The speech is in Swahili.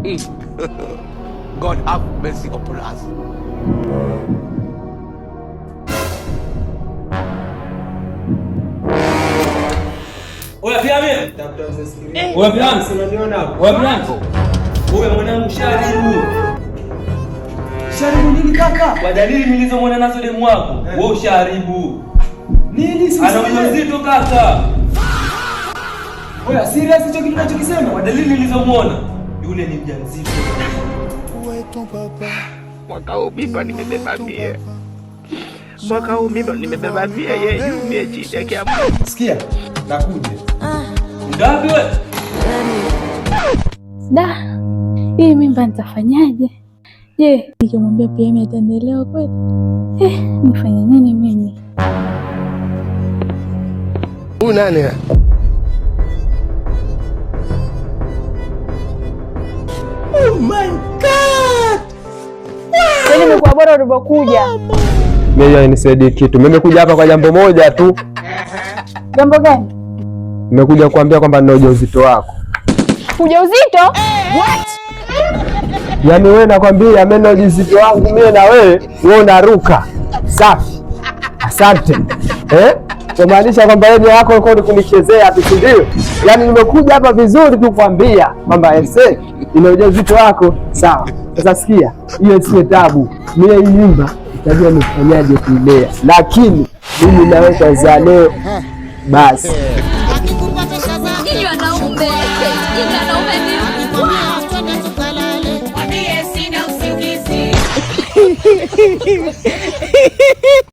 God have mercy upon us. Oya Fiamia. Oya Fiamia. Oya Fiamia. Oya mwanangu Sharibu. Sharibu nini kaka? Kwa dalili nilizomwona nazo demu wako. Wewe Sharibu. Nini sisi? Ana ujauzito kaka. Oya serious hicho kitu unachokisema? Kwa dalili nilizomwona yule ni mjamzito. Mwaka huu mimba nimebeba mie. Mwaka huu mimba nimebeba mie yeye yumie chini yake hapo. Sikia, nakuja. Ngapi wewe? Da. Hii mimba nitafanyaje? Je, nikimwambia PM atanielewa kweli? Nifanye nini mimi? Huyu nani? Oh my God! Yaani nimekuwa bora ulipokuja. Mimi nisaidie kitu. Mimi nimekuja hapa kwa jambo moja tu. Jambo gani? Nimekuja kuambia kwamba nina ujauzito wako. Ujauzito? What? Yaani wewe nakwambia mimi nina ujauzito wangu mimi na wewe unaruka. Safi. Asante. Kumaanisha kwamba yeye yako uko kunichezea tu ndio? Yaani nimekuja hapa vizuri tu kukwambia kwamba ina ujauzito wako. Sawa. Sasa sikia, hiyo sio tabu. Mimi hii mimba itajua nifanyaje kuilea. Lakini mimi naweza za leo basi.